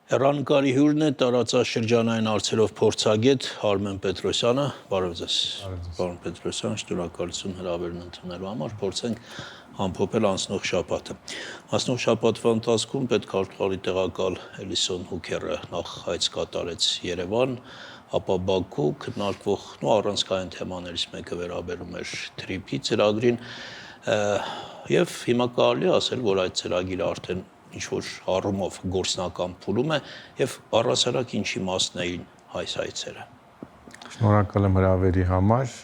Հեռանկարի հյուրն է տարածաշրջանային հարցերով փորձագետ Արմեն Պետրոսյանը, բարև ձեզ։ Պարոն Պետրոսյան, շնորհակալություն հրավերն ընդունելու համար, փորձենք ամփոփել անցնող շաբաթը։ Անցնող շաբաթվա ընթացքում պետքարտուղարի տեղակալ Էլիսոն Հուքերը նախ հայց կատարեց Երևան, ապա Բաքու, քննարկվող առանցքային թեմաներից մեկը վերաբերում էր TRIP-ի ծրագրին, եւ հիմա կարելի ասել, որ այդ ծրագիրը արդեն ինչ-որ առումով գործնական փուլում է եւ առասարակ ինչի մասն էին այս հայցերը։ Շնորհակալ եմ հրավերի համար,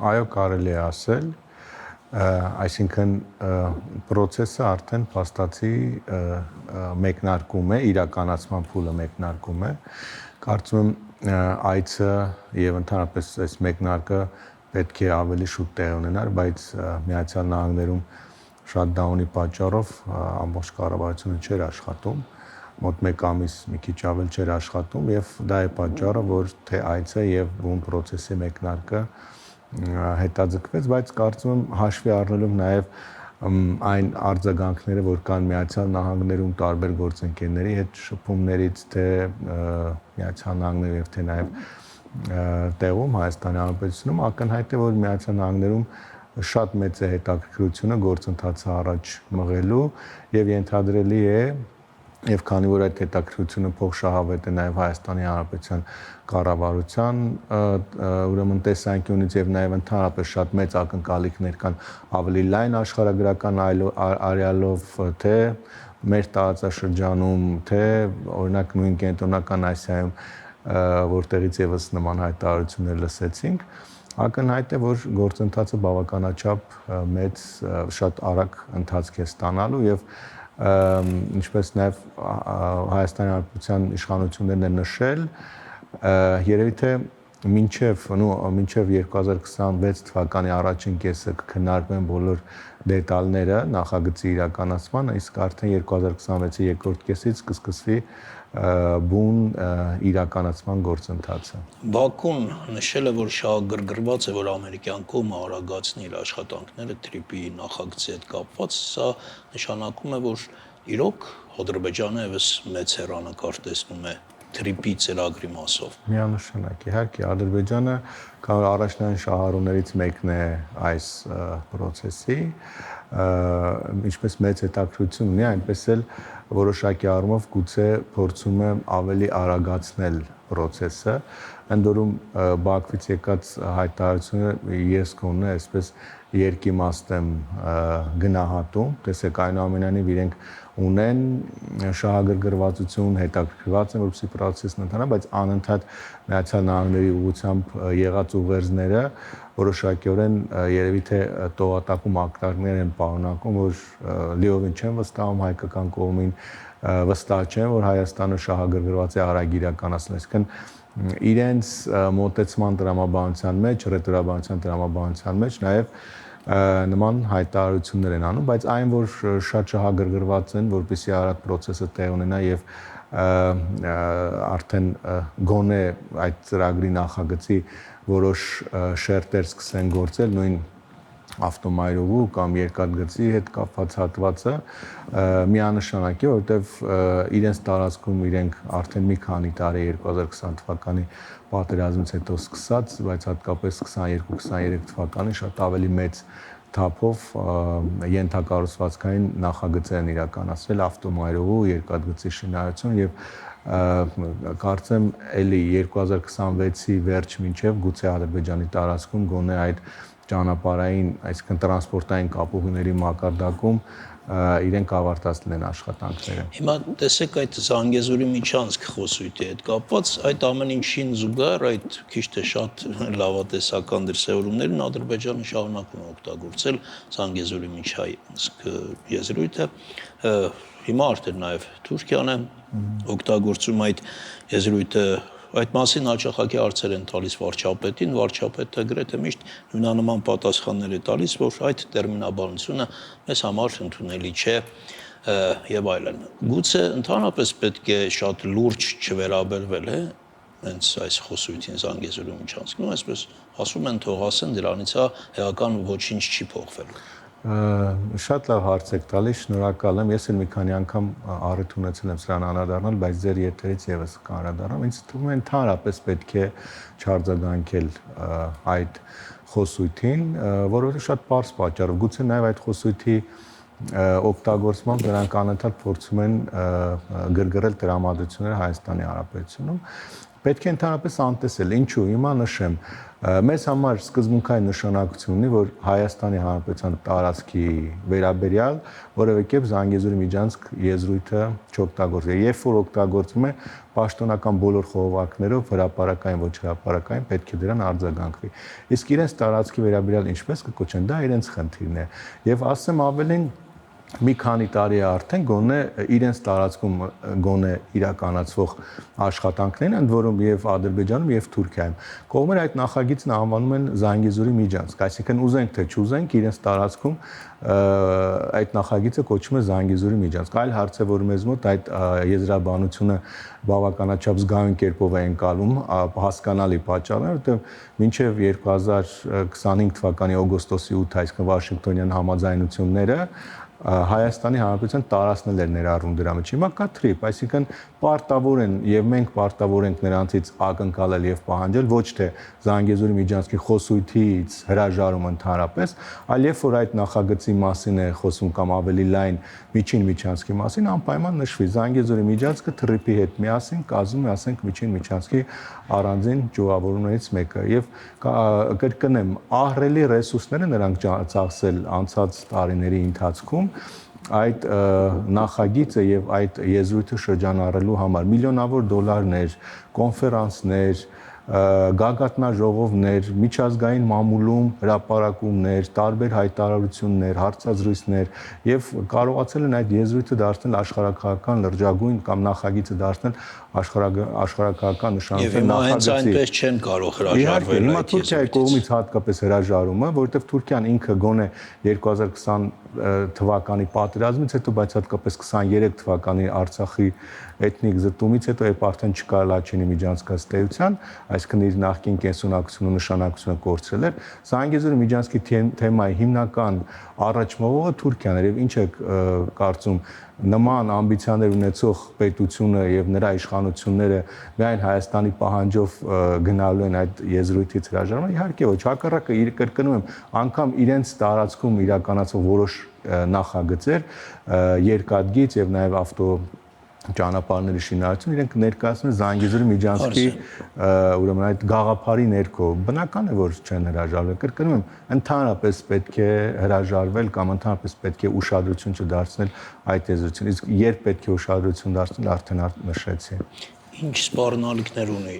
այո կարելի է ասել, այսինքն process-ը արդեն փաստացի մեկնարկում է, իրականացման փուլը մեկնարկում է, կարծում եմ այցը եւ ընդհանրապես այս մեկնարկը պետք է ավելի շուտ տեղ ունենար, բայց Միացյալ Նահանգներում շատդաունի պատճառով ամբողջ կառավարությունը չէր աշխատում, մոտ 1 ամիս մի քիչ ավել չէր աշխատում եւ դա է պատճառը, որ թե այցը եւ բուն process-ի մեկնարկը հետաձգվեց, բայց կարծում եմ հաշվի առնելով նաեւ այն արձագանքները, որ կան Միացյալ Նահանգներում տարբեր գործընկերների հետ շփումներից, թե Միացյալ Նահանգներում եւ թե նաեւ տեղում Հայաստանի Հանրապետությունում ակնհայտ է, որ Միացյալ Նահանգներում շատ մեծ է հետաքրքրությունը գործընթացը առաջ մղելու եւ ենթադրելի է եւ քանի որ այդ հետաքրքրությունը փոխշահավետ է նաեւ Հայաստանի Հանրապետության կառավարության ուրեմն տեսանկյունից եւ նաեւ ընդհանրապես շատ մեծ ակնկալիքներ կան ավելի լայն աշխարհագրական արեալով թե մեր տարածաշրջանում թե օրինակ նույն կենտրոնական Ասիայում որտեղից եւս նման հայտարարություններ լսեցինք ակնհայտ է, որ գործընթացը բավականաչափ մեծ, շատ արագ ընթացք է ստանալու եւ ինչպես նաեւ Հայաստանի Հանրապետության իշխանություններն են նշել, երևի թե մինչև 2026 թվականի առաջին կեսը կքննարկվեն բոլոր դետալները նախագծի իրականացմանը, իսկ արդեն 2026-ի երկրորդ կեսից կսկսվի բուն իրականացման գործընթացը։ Բաքուն նշել է, որ շահագրգռված է, որ ամերիկյան կողմը արագացնի իր աշխատանքները TRIP-ի նախագծի հետ կապված, սա նշանակում է, որ իրոք Ադրբեջանը եւս մեծ հեռանկար տեսնում է TRIP-ի ծրագրի մասով։ Միանշանակ, իհարկե, Ադրբեջանը առաջնային շահառուներից մեկն է այս process-ի, ինչպես մեծ հետաքրքրություն ունի, այնպես էլ որոշակի առումով գուցե փորձում է ավելի արագացնել process-ը, ընդ որում Բաքվից եկած հայտարարությունը ես կոնը այսպես երկիմաստ եմ գնահատում, տեսեք այնուամենայնիվ իրենք ունեն շահագրգռվածություն, հետաքրքրված են, որպեսզի process-ն ընթանա, բայց անընդհատ Միացյալ Նահանգների ուղղությամբ եղած ուղերձները որոշակիորեն երևի թե տողատակում ակտարներ են պարունակում, որ լիովին չեն վստահում հայկական կողմին, վստահ չեն, որ Հայաստանը շահագրգռված է արագ իրականացնել, այսինքն իրենց մոտեցման տրամաբանության մեջ, ռետորաբանության տրամաբանության մեջ նաև նման հայտարարություններ են անում, բայց այն, որ շատ շահագրգռված են, որպեսզի արագ process-ը տեղ ունենա եւ արդեն գոնե այդ ծրագրի նախագծի որոշ շերտեր սկսեն գործել, նույն ավտոմայրուղու կամ երկաթգծի հետ կապված հատվածը միանշանակ է, որովհետև իրենց տարածքում իրենք արդեն մի քանի տարի 2020 թվականի պատերազմից հետո սկսած, բայց հատկապես 22-23 թվականին շատ ավելի մեծ թափով ենթակառուցվածքային նախագծեր են իրականացրել ավտոմայրուղու, երկաթգծի շինարարություն եւ կարծեմ էլի 2026-ի վերջ մինչև գուցե Ադրբեջանի տարածքում գոնե այդ ճանապարհային, այսինքն տրանսպորտային կապուղիների մակարդակում իրենք ավարտած լինեն աշխատանքները։ Հիմա տեսեք այդ Զանգեզուրի միջանցք խոսույթի հետ կապված, այդ ամեն ինչին զուգահեռ այդ քիչ թե շատ լավատեսական դրսևորումներն Ադրբեջանը շարունակում է օգտագործել Զանգեզուրի միջանցք եզրույթը։ Հիմա արդեն նաև Թուրքիան է օգտագործում այդ եզրույթը։ Այդ մասին հաճախակի հարցեր են տալիս վարչապետին, վարչապետը գրեթե միշտ նույնանման պատասխաններ է տալիս, որ այդ տերմինաբանությունը մեզ համար ընդունելի չէ եւ այլն։ Գուցե ընդհանրապես պետք է շատ լուրջ չվերաբերվել է հենց այս խոսույթին Զանգեզուրի միջանցքում, այսպես ասում են, թող ասեն, դրանից էական ոչինչ չի փոխվելու։ Շատ լավ հարց եք տալիս, շնորհակալ եմ։ Ես էլ մի քանի անգամ առիթ ունեցել եմ սրան անդրադառնալ, բայց ձեր եթերից եւս կանդրադառնամ։ Ինձ թվում է ընդհանրապես պետք է չարձագանքել այդ խոսույթին, որովհետեւ շատ པարզ պատճառով։ Գուցե նաեւ այդ խոսույթի օգտագործմամբ նրանք անընդհատ փորձում են գրգռել տրամադրությունները Հայաստանի Հանրապետությունում։ Պետք է ընդհանրապես անտեսել, ինչու, հիմա նշեմ, մեզ համար սկզբունքային նշանակություն ունի, որ Հայաստանի Հանրապետության տարածքի վերաբերյալ որևէ կերպ Զանգեզուրի միջանցք եզրույթը չօգտագործվի։ Երբ որ օգտագործվում է պաշտոնական բոլոր խողովակներով, հրապարակային ոչ հրապարակային, պետք է դրան արձագանքվի։ Իսկ իրենց տարածքի վերաբերյալ ինչպես կկոչեն, դա իրենց խնդիրն է։ Եվ ասեմ ավելին, մի քանի տարի է արդեն գոնե իրենց տարածքում գոնե իրականացվող աշխատանքներն ընդ որում եւ Ադրբեջանում եւ Թուրքիայում կողմերը այդ նախագիծն անվանում են Զանգեզուրի միջանցք, այսինքն ուզենք թե չուզենք իրենց տարածքում այդ նախագիծը կոչվում է Զանգեզուրի միջանցք։ Այլ հարց է, որ մեզ մոտ այդ եզրաբանությունը բավականաչափ զգայուն կերպով է ընկալում հասկանալի պատճառներով, որովհետեւ մինչեւ 2025 թվականի օգոստոսի 8, այսինքն Վաշինգտոնյան համաձայնությունները Հայաստանի Հանրապետության տարածքներ էր ներառում դրա մեջ։ Հիմա կա թրիփ, այսինքն պարտավոր են եւ մենք պարտավոր ենք նրանցից ակնկալել եւ պահանջել ոչ թե Զանգեզուրի միջանցքի խոսույթից հրաժարում ընդհանրապես, այլ երբ որ այդ նախագծի մասին է խոսում կամ ավելի լայն միջին միջանցքի մասին, անպայման նշվի Զանգեզուրի միջանցքը թրիփի հետ միասին կազմում է, ասենք, միջին միջանցքի առանձին ճյուղավորումներից մեկը եւ կրկնեմ, ահռելի ռեսուրսները նրանք ծախսել անցած տարիների ընթացքում այդ նախագիծը եւ այդ եզրույթը շրջանառելու համար միլիոնավոր դոլարներ, կոնֆերանսներ, գագաթնաժողովներ, միջազգային մամուլում հրապարակումներ, տարբեր հայտարարություններ, հարցազրույցներ եւ կարողացել են այդ եզրույթը դարձնել աշխարհակահական լրջագույն կամ նախագիծը դարձնել աշխարհակահական նշանակության նախագծի։ Եվ այնպես չեն կարող հրաժարվել։ Հիմա Թուրքիայի կողմից հատկապես հրաժարումը, որովհետեւ Թուրքիան ինքը գոնե 2020 թվականի պատերազմից հետո, բայց հատկապես 23 թվականի Արցախի էթնիկ զտումից հետո երբ արդեն չկար Լաչինի միջանցքը ըստ էության, այսինքն իր նախկին կենսունակությունը նշանակությունը կորցրել էր, Զանգեզուրի միջանցքի թեմայի հիմնական առաջմղողը Թուրքիան էր եւ ինչ է կարծում նման ամբիցիաներ ունեցող պետությունը եւ նրա իշխանությունները միայն Հայաստանի պահանջով գնալու են այդ եզրույթից հրաժարվել, իհարկե ոչ, հակառակը կրկնում եմ, անգամ իրենց տարածքում իրականացող որոշ նախագծեր, երկաթգիծ եւ նաեւ ավտո ճանապարհների շինարարություն իրենք ներկայացնում են Զանգեզուրի միջանցքի ուրեմն այդ գաղափարի ներքո բնական է որ չեն հրաժարվել կրկնում եմ ընդհանրապես պետք է հրաժարվել կամ ընդհանրապես պետք է ուշադրություն չդարձնել այդ եզրույթին իսկ երբ պետք է ուշադրություն դարձնել արդեն նշեցի ինչ սպառնալիքներ ունի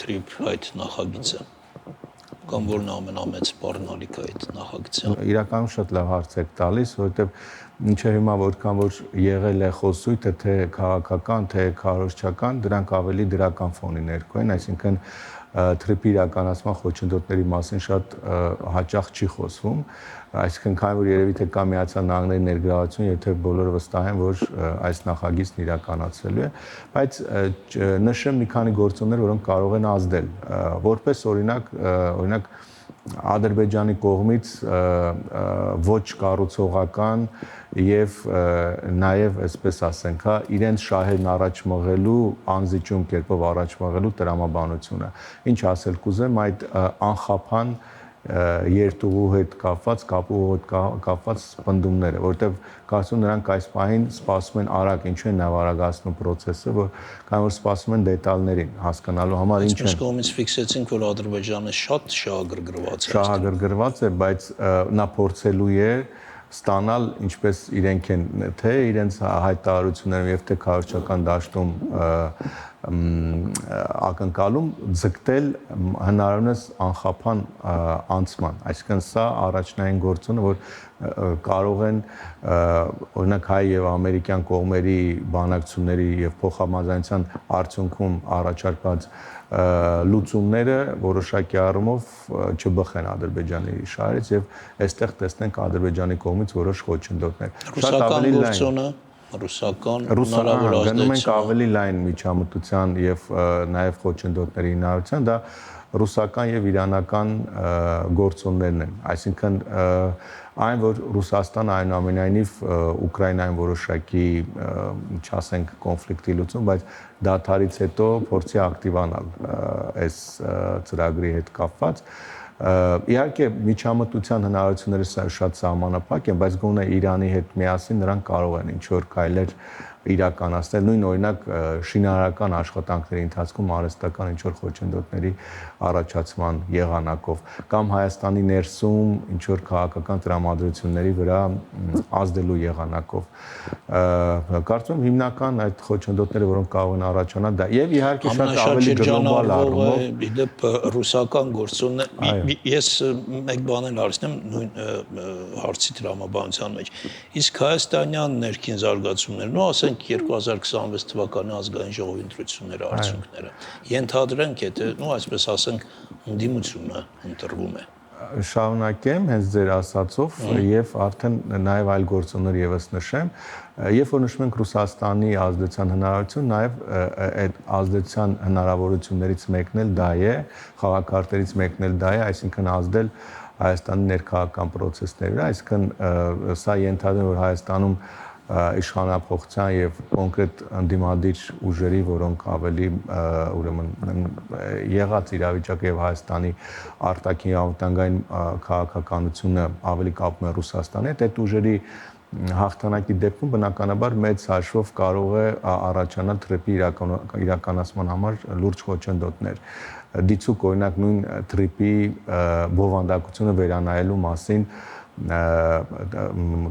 թրիփ այդ նախագիծը կամ որն ամենամեծ սպառնալիքը այդ նախագծի իրականում շատ լավ հարց եք տալիս որովհետեւ մինչև հիմա որքան որ եղել է խոսույթը թե քաղաքական թե քարոզչական դրանք ավելի դրական ֆոնի ներքո են այսինքն թրիփի իրականացման խոչընդոտների մասին շատ հաճախ չի խոսվում այսինքն քանի որ երևի թե կա Միացյալ Նահանգների ներգրավություն եթե բոլորը վստահ են որ այս նախագիծն իրականացվելու է բայց նշեմ մի քանի գործոններ որոնք կարող են ազդել որպես օրինակ Ադրբեջանի կողմից ոչ կառուցողական եւ նաեւ այսպես ասենք, հա, իրենց շահերն առաջ մղելու, անզիջում կերպով առաջ մղելու տրամաբանությունը։ Ինչ ասել կուզեմ այդ անխափան երթուղու հետ կապված, կապուղու հետ կապված պնդումները, որովհետեւ կարծում նրանք այս պահին սպասում են արագ, ինչու են նաև արագացնում process-ը, որ կամ որ սպասում են դետալներին հասկանալու համար ինչ է։ Այս կողմից ֆիքսեցինք, որ Ադրբեջանը շատ շահագրգռված է։ Շահագրգռված է, բայց նա փորձելու է ստանալ ինչպես իրենք են թե իրենց հայտարարություններում եւ թե քարոզչական դաշտում ակնկալում ձգտել հնարավորինս անխափան անցման այսինքն սա առաջնային գործոնը որ կարող են օրինակ հայ եւ ամերիկյան կողմերի բանակցությունների եւ փոխհամաձայնության արդյունքում առաջարկված լուծումները որոշակի առումով չբխեն Ադրբեջանի շահերից եւ այստեղ տեսնենք Ադրբեջանի կողմից որոշ խոչընդոտներ շատ ավելի լայն ռուսական հնարավոր ազդեցություն գնում ենք ավելի լայն միջամտության եւ նաեւ խոչընդոտների հնարավորության դա ռուսական եւ իրանական գործոններն են, այսինքն այն որ Ռուսաստանը այնուամենայնիվ Ուկրաինային որոշակի չասենք կոնֆլիկտի լուծում, բայց դադարից հետո փորձի ակտիվանալ այս ծրագրի հետ կապված իհարկե միջամտության հնարավորությունները շատ սահմանափակ են, բայց գոնե Իրանի հետ միասին նրանք կարող են ինչ որ քայլեր իրականացնել նույն օրինակ շինարարական աշխատանքների ընթացքում արհեստական ինչ որ խոչընդոտների առաջացման եղանակով կամ Հայաստանի ներսում ինչ որ քաղաքական տրամադրությունների վրա ազդելու եղանակով կարծում եմ հիմնական այդ խոչընդոտները որոնք կարող են առաջանալ դա եւ իհարկե շատ ավելի գլոբալ առումով իդեպ ռուսական գործոններ ես մեկ բան էլ հարցնեմ նույն հարցի տրամաբանության մեջ իսկ հայաստանյան ներքին զարգացումներն ու ասենք 2026 թվականի ազգային ժողովի ընտրությունների արդյունքները ենթադրենք եթե այսպես ասենք ընդդիմությունը ընտրվում է շարունակեմ հենց ձեր ասածով եւ արդեն նաեւ այլ գործոններ եւս նշեմ երբ որ նշում ենք Ռուսաստանի ազդեցության հնարավորություն նաեւ այդ ազդեցության հնարավորություններից մեկն էլ դա է խաղակարտերից մեկն էլ դա է այսինքն ազդել Հայաստանի ներքաղաքական process-ների վրա այսինքն սա ենթադրում որ Հայաստանում իշխանապողության եւ կոնկրետ ընդդիմադիր ուժերի, որոնք ավելի ուրեմն եղած իրավիճակը եւ Հայաստանի արտաքին անվտանգային քաղաքականությունը ավելի կապում է Ռուսաստանի հետ, այդ ուժերի հաղթանակի դեպքում բնականաբար մեծ հաշվով կարող է առաջանալ թրիպի իրականացման համար լուրջ խոչընդոտներ։ Դիցուկ օրինակ նույն թրիպի բովանդակությունը վերանայելու մասին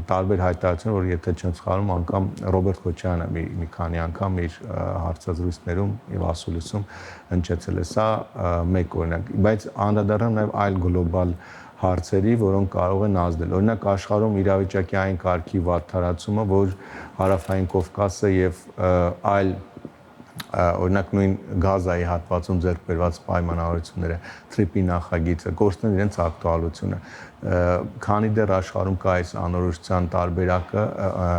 տարբեր հայտարարություններ, որ եթե չեմ սխալվում, անգամ Ռոբերտ Քոչարյանը մի քանի անգամ իր հարցազրույցներում եւ ասուլիսում հնչեցել է սա մեկ օրինակ, բայց անդրադառնամ նաեւ այլ գլոբալ հարցերի, որոնք կարող են ազդել։ Օրինակ աշխարհում իրավիճակի այն կարգի վատթարացումը, որ Հարավային Կովկասը եւ այլ օրինակ նույն Գազայի հատվածում ձեռք բերված պայմանավորությունները, թրիպի նախագիծը գործեն իրենց ակտուալությունը։ Քանի դեռ աշխարհում կա այս անորոշության տարբերակը,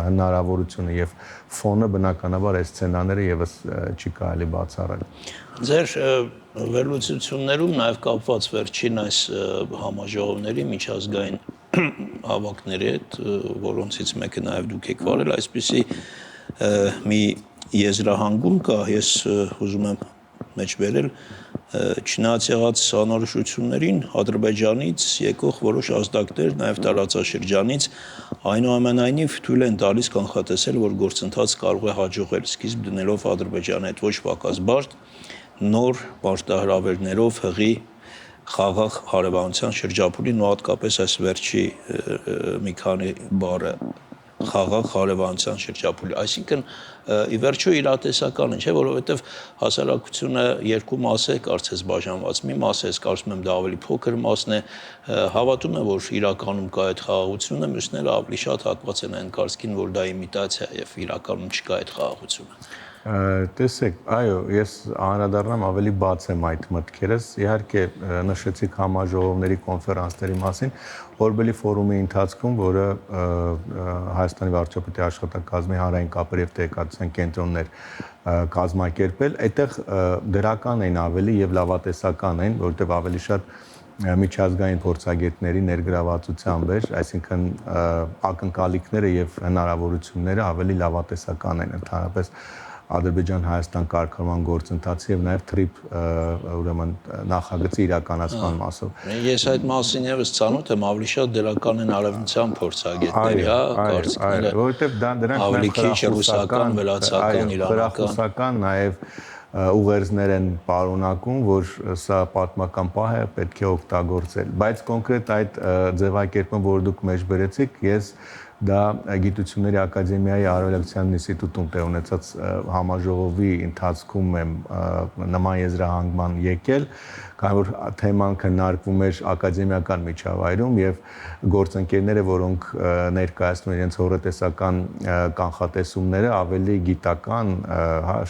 հնարավորությունը եւ ֆոնը բնականաբար այս սցենարները եւս չի կարելի բացառել։ Ձեր վերլուծություններում նաեւ կապված վերջին այս համաժողովների միջազգային հավաքների հետ, որոնցից մեկը նաեւ դուք եք վարել, այսպիսի մի եզրահանգում կա, ես ուզում եմ մեջ բերել, չնայած եղած անորոշություններին Ադրբեջանից եկող որոշ ազդակներ, նաև տարածաշրջանից, այնուամենայնիվ թույլ են տալիս կանխատեսել, որ գործընթաց կարող է հաջողել, սկիզբ դնելով Ադրբեջանի հետ ոչ պակաս բարդ, նոր պարտահրավերներով հղի խաղաղ հարևանության շրջափուլին ու հատկապես այս վերջի մի քանի բառը խաղաղ հարևանության շրջափուլի, այսինքն ի վերջո իրատեսական է, չէ, որովհետև հասարակությունը երկու մաս է, կարծես բաժանված, մի մասը ես կարծում եմ դա ավելի փոքր մասն է, հավատում է, որ իրականում կա այդ խաղաղությունը, մյուսները ավելի շատ հակված են այն կարծիքին, որ դա իմիտացիա է եւ իրականում չկա այդ խաղաղությունը։ Տեսեք, այո, ես անդրադառնամ ավելի բաց եմ այդ մտքերս, իհարկե նշեցիք համաժողովների կոնֆերանսների մասին, Օրբելի ֆորումի ընթացքում, որը Հայաստանի վարչապետի աշխատակազմի հանրային կապեր եւ տեղեկատվության կենտրոններ կազմակերպել, այդտեղ դրական են ավելի եւ լավատեսական են, որովհետեւ ավելի շատ միջազգային փորձագետների ներգրավվածությամբ էր, այսինքն ակնկալիքները եւ հնարավորությունները ավելի լավատեսական են ընդհանրապես Ադրբեջան-Հայաստան կարգավորման գործընթացի եւ նաեւ թրիպ ուրեմն նախագծի իրականացման մասով։ Ես այդ մասին եւս ցանոթ եմ, ավելի շատ դրական են արևմտյան փորձագետների, կարծիքները, որովհետեւ դա դրանք ավելի քիչ ռուսական, վրացական, իրանական, նաեւ ուղերձներ են պարունակում, որ սա պատմական պահ է, պետք է օգտագործել, բայց կոնկրետ այդ ձևակերպումը, որ դուք մեջ բերեցիք, ես դա Գիտությունների ակադեմիայի Արևելացիան ինստիտուտում տեղ ունեցած համաժողովի ընթացքում եմ նման եզրահանգման եկել, քանի որ թեման քննարկվում էր ակադեմիական միջավայրում եւ գործընկերները, որոնք ներկայացնում իրենց հորատեսական կանխատեսումները ավելի գիտական,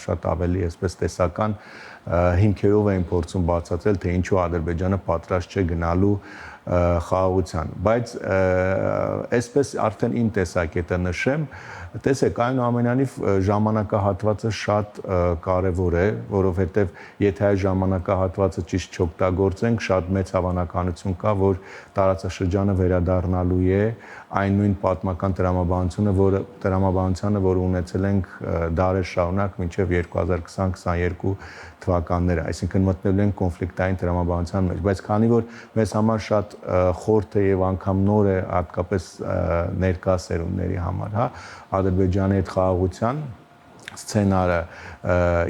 շատ ավելի այսպես տեսական հիմքերով էին փորձում բացատրել, թե ինչու Ադրբեջանը պատրաստ չէ գնալու խաղաղության, բայց այսպես արդեն իմ տեսակետը նշեմ, տեսեք, այնուամենայնիվ ժամանակահատվածը շատ կարևոր է, որովհետև եթե այս ժամանակահատվածը ճիշտ չօգտագործենք, շատ մեծ հավանականություն կա, որ տարածաշրջանը վերադառնալու է այն նույն պատմական տրամաբանությանը, որը ունեցել ենք դարեր շարունակ մինչև 2020-22 թվականները, այսինքն մտնելու ենք կոնֆլիկտային տրամաբանության մեջ, բայց քանի որ մեզ համար շատ խորթ է եւ անգամ նոր է հատկապես ներկա սերունդների համար, հա, Ադրբեջանի հետ խաղաղության սցենարը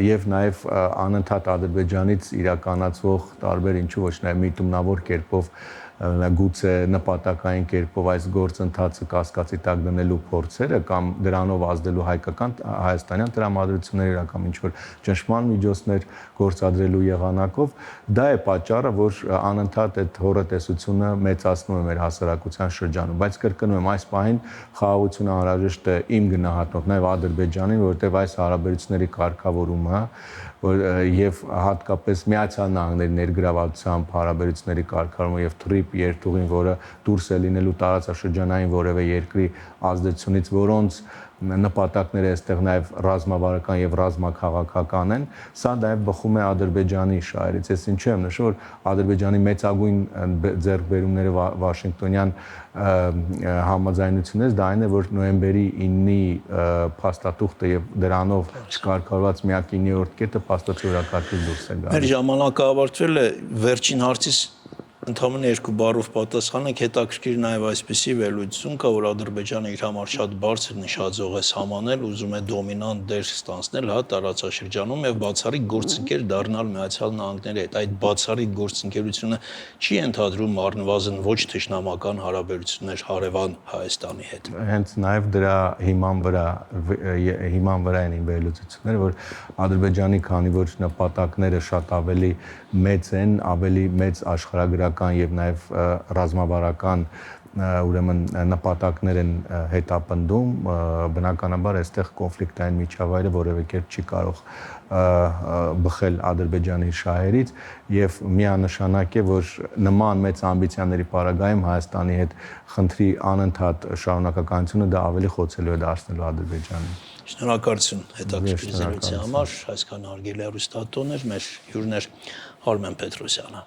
եւ նաեւ անընդհատ Ադրբեջանից իրականացվող տարբեր ինչու ոչ նաեւ միտումնավոր կերպով գուցե նպատակային կերպով այս գործընթացը կասկածի տակ դնելու փորձերը կամ դրանով ազդելու հայաստանյան տրամադրությունների կամ ինչ-որ ճնշման միջոցներ գործադրելու եղանակով, դա է պատճառը, որ անընդհատ այդ հոռետեսությունը մեծացնում է մեր հասարակության շրջանում, բայց կրկնում եմ, այս պահին խաղաղությունը անհրաժեշտ է իմ գնահատմամբ, նաեւ Ադրբեջանին, որովհետեւ այս հարաբերությունների կարգավորումը եւ հատկապես Միացյալ Նահանգների ներգրավվածությամբ հարաբերությունների կարգավորումը եւ թրիպ երթուղին, որը դուրս է լինելու տարածաշրջանային որևէ երկրի ազդեցությունից, որոնց նպատակները այստեղ նաև ռազմավարական եւ ռազմաքաղաքական են, սա նաև բխում է Ադրբեջանի շահերից։ Ես ինչու եմ նշում, որ Ադրբեջանի մեծագույն ձեռքբերումները Վաշինգտոնյան համաձայնությունից դա այն է, որ նոյեմբերի 9-ի փաստաթուղթը եւ դրանով չկարգավորված միակ 9-րդ կետը փաստացիորակարգից դուրս է գալիս։ Մեր ժամանակը ավարտվել է, վերջին հարցից ընդամենը երկու բառով պատասխանենք, հետաքրքիր նաև այսպիսի վերլուծություն կա, որ Ադրբեջանը իր համար շատ բարձր նշաձող է սահմանել, ուզում է դոմինանտ դեր ստանձնել, հա, տարածաշրջանում եւ բացառիկ գործընկեր դառնալ Միացյալ Նահանգների հետ։ Այդ բացառիկ գործընկերությունը չի ընդհանրում առնվազն ոչ թշնամական հարաբերություններ հարևան Հայաստանի հետ։ Հենց նաև դրա հիման վրա են իմ վերլուծությունները, որ Ադրբեջանի, քանի որ նպատակները շատ ավելի մեծ են, ավելի մեծ աշխարհագրական եւ նաեւ ռազմավարական ուրեմն նպատակներ են հետապնդում, բնականաբար այստեղ կոնֆլիկտային միջավայրը որևէ կերպ չի կարող բխել Ադրբեջանի շահերից եւ միանշանակ է, որ նման մեծ ամբիցիաների պարագայում Հայաստանի հետ խնդրի անընդհատ շարունակականությունը դա ավելի խոցելու է դարձնելու Ադրբեջանին։ Շնորհակալություն հետաքրքիր զրույցի համար, այսքան հարգելի հեռուստատոներ, մեր հյուրն էր Արմեն Պետրոսյանը։